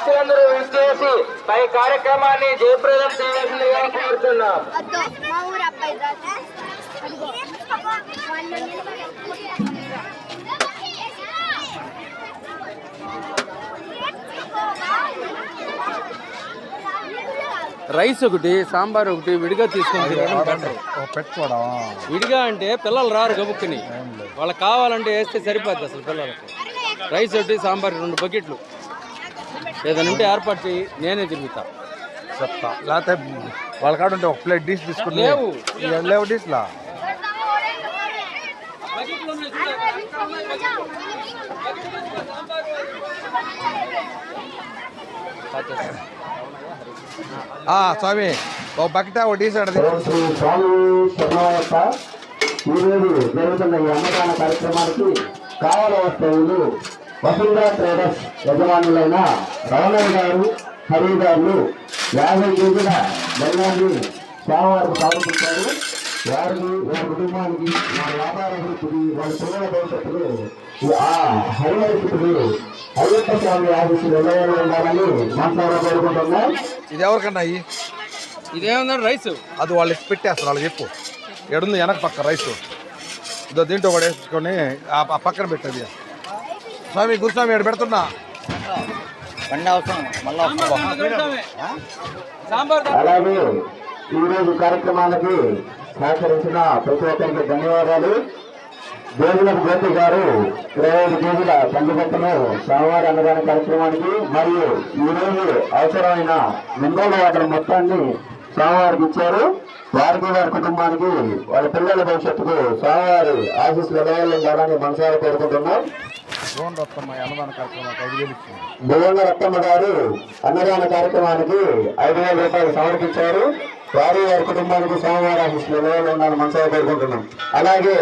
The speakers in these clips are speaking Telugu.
భక్తులందరూ విచ్చేసి పై కార్యక్రమాన్ని జయప్రదం చేయవలసిందిగా కోరుతున్నాం. రైస్ ఒకటి సాంబార్ ఒకటి విడిగా తీసుకొని పెట్టుకోవడం విడిగా అంటే పిల్లలు రారు గబుక్కుని, వాళ్ళకి కావాలంటే వేస్తే సరిపోద్ది. అసలు పిల్లలకి రైస్ ఒకటి సాంబార్ 2 బకెట్లు ఏదైనా ఉంటే ఏర్పాటు చేయి, నేనే తిరుగుతా చెప్తా. లేకపోతే వాళ్ళ కాడ ఉంటే ఒక ప్లేట్ డిష్ తీసుకుని లేవు డిష్లా. స్వామి ఒక బకెట్ ఒక డిష్ ఈరోజు జరుగుతున్న ఈ అన్నదాన కార్యక్రమానికి కావాల వస్తువులు వసుంధర ట్రేడర్స్ యజమానులైన రమణయ్య గారు, హరి గారు 50 కేజీల బెల్లాన్ని స్వామివారికి సమర్పించారు. వారికి, వారి కుటుంబానికి, వారి వ్యాపార అభివృద్ధికి, వారి పిల్లల భవిష్యత్తులు ఆ హరిహరిపుడు అయ్యప్ప స్వామి ఆఫీసులు వెళ్ళాలని ఉండాలని మనసారా కోరుకుంటున్నాం. ఇది ఎవరికన్నా ఇదేమన్నా రైస్ అది వాళ్ళు పెట్టేస్తారు. వాళ్ళకి చెప్పు ఎడుంది వెనక పక్క రైస్ ఇదో దీంట్లో కూడా వేసుకొని ఆ పక్కన పెట్టేది. స్వామి గురుస్వామి ఎక్కడ పెడుతున్నా అలాగే ఈరోజు కార్యక్రమాలకి సహకరించిన ప్రతి ఒక్కరికి ధన్యవాదాలు. దేవులకు జ్యోతి గారు 25 కేజీల పండుగను స్వామివారి అన్నదాన కార్యక్రమానికి మరియు ఈరోజు అవసరమైన నిందోళ వాటర్ మొత్తాన్ని స్వామివారికి ఇచ్చారు. వారికి, వారి కుటుంబానికి, వాళ్ళ పిల్లల భవిష్యత్తుకు స్వామివారి ఆశీస్సులు వెళ్ళాలని కావాలని మనసారా కోరుకుంటున్నాం. భువన రత్తమ్మ గారు అన్నదాన కార్యక్రమానికి 5,000 రూపాయలు సమర్పించారు. వారి, వారి కుటుంబానికి స్వామివారి ఆశీస్సులు వెళ్ళాలని ఉండాలని మనసారా కోరుకుంటున్నాం. అలాగే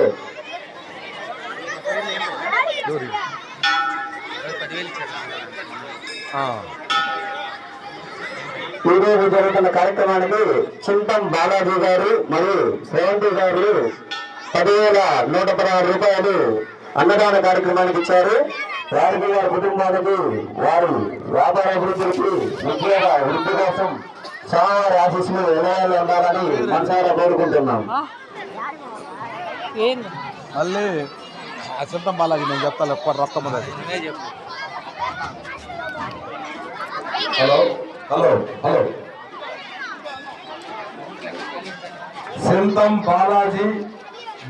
ఈరోజు జరుగుతున్న కార్యక్రమానికి చింతం బాలాజీ గారు మరియు శ్రవంతి గారు 10,116 రూపాయలు అన్నదాన కార్యక్రమానికి ఇచ్చారు. వారికి, వారి కుటుంబానికి, వారి వ్యాపార అభివృద్ధికి, ఉద్యోగ వృద్ధి కోసం స్వామివారి ఆశీస్సులు వినయాలు ఉండాలని మనసారా కోరుకుంటున్నాం. మళ్ళీ ఆ చింతం బాలాజీ నేను చెప్తాను ఎప్పుడు రక్తమ్మది. హలో హలో హలో సింతం బాలాజీ,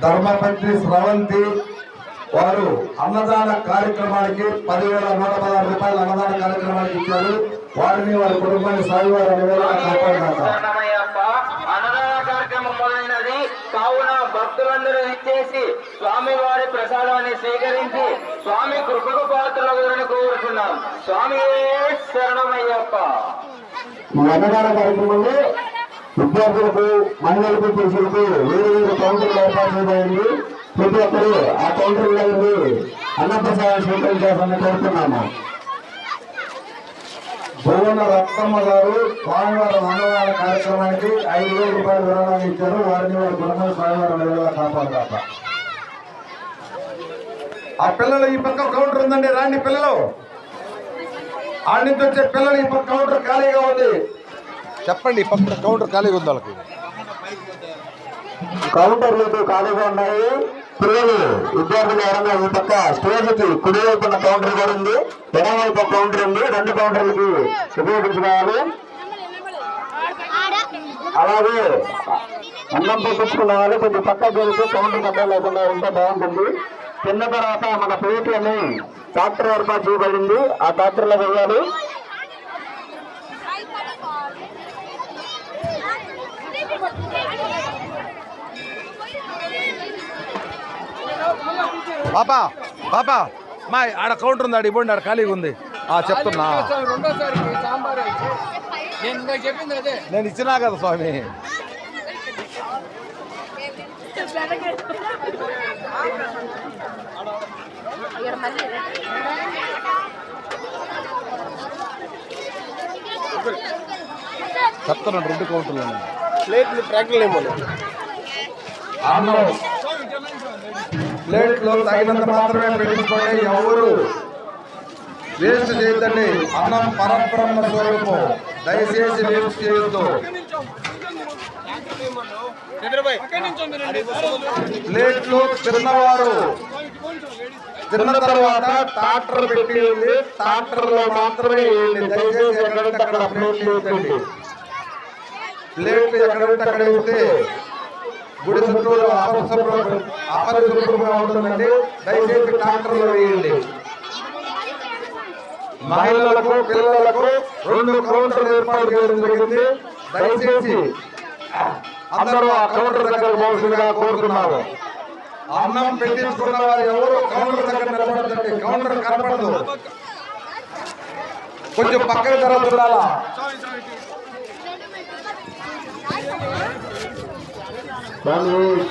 ధర్మపత్రి స్రవంతి వారు అన్నదాన కార్యక్రమానికి 10,116 రూపాయలు అన్నదాన కార్యక్రమానికి ఇచ్చారు. వారిని, వారి కుటుంబాన్ని స్వామివారి అన్నదాన కార్యక్రమం మొదలైనది కావున భక్తులందరూ ఇచ్చేసి స్వామివారి ప్రసాదాన్ని స్వీకరించి స్వామి కృపకు పాత్రలను కోరుతున్నాం. స్వామి శరణమయ్యప్ప. అన్నదాన కార్యక్రమంలో విద్యార్థులకు, మహిళలకు, పురుషులకు వేరు కౌంటర్లు ఏర్పాటు చేయబడింది. ప్రతి ఒక్కరు ఆ కౌంటర్లో అన్నప్రసాదం స్వీకరించాలని కోరుతున్నాము. భువన రత్తమ్మ గారు స్వామివారి అన్నదాన కార్యక్రమానికి 5,000 రూపాయలు విరాళాలు ఇచ్చారు. వారిని, వారి కుటుంబం స్వామివారి నిలవేళ కాపాడుతాట. ఆ పిల్లలు ఈ పక్క కౌంటర్ ఉందండి, రాండి పిల్లలు. ఆడి నుంచి వచ్చే పిల్లలు ఈ పక్క కౌంటర్ ఖాళీగా ఉంది. చెప్పండి, ఈ పక్క కౌంటర్ ఖాళీగా ఉంది. వాళ్ళకి కౌంటర్లు ఖాళీగా ఉన్నాయి. పిల్లలు, విద్యార్థులు ఎవరైనా ఈ పక్క స్టేజ్కి కుడివైపు ఉన్న కౌంటర్ కూడా ఉంది, ఎడమవైపు కౌంటర్ ఉంది. 2 కౌంటర్లకి ఉపయోగించుకోవాలి. అలాగే అన్నం పంపించుకున్న వాళ్ళు కొంచెం పక్క జరిగితే కౌంటర్ కట్ట లేకుండా ఉంటే బాగుంటుంది. తిన్న తర్వాత మన ప్లేట్ అని ట్రాక్టర్ ఏర్పాటు చేయబడింది, ఆ ట్రాక్టర్లో వేయాలి. పాపా పాపా మా ఆడ కౌంటర్ ఉంది, ఆడ ఇవ్వండి, ఆడ ఖాళీగా ఉంది. చెప్తున్నా, నేను ఇచ్చినా కదా స్వామి. చెప్తున్నాను 2 కౌంటర్లు ప్లేట్లు ట్రాక్టర్లు ఏమో ప్లేట్లో తగినంత మాత్రమే పెట్టుకోండి. ఎవరు వేస్ట్ చేయొద్దండి. అన్నం పరబ్రహ్మ స్వరూపం, దయచేసి వేస్ట్ చేయొద్దు. ప్లేట్లు తిన్నవారు తిన్న తర్వాత ట్రాక్టర్ పెట్టి ఉంది, ట్రాక్టర్ లో మాత్రమే వేయండి. దయచేసి ఎక్కడంటే అక్కడ ప్లేట్లు వేయండి. ప్లేట్లు ఎక్కడంటే అక్కడ వేస్తే గుడి చుట్టూరు అపరిశుభ్రంగా ఉంటుందండి. దయచేసి ట్రాక్టర్ లో వేయండి. మహిళలకు పిల్లలకు 2 కౌంటర్లు ఏర్పాటు చేయడం జరిగింది. దయచేసి అందరూ ఆ కౌంటర్ దగ్గర పోవాల్సిందిగా కోరుతున్నాము. అన్నం పెట్టించుకున్న వారు ఎవరు కౌంటర్ దగ్గర నిలబడదండి. కౌంటర్ కనపడదు, కొంచెం పక్కన జరుగుతుండాలా.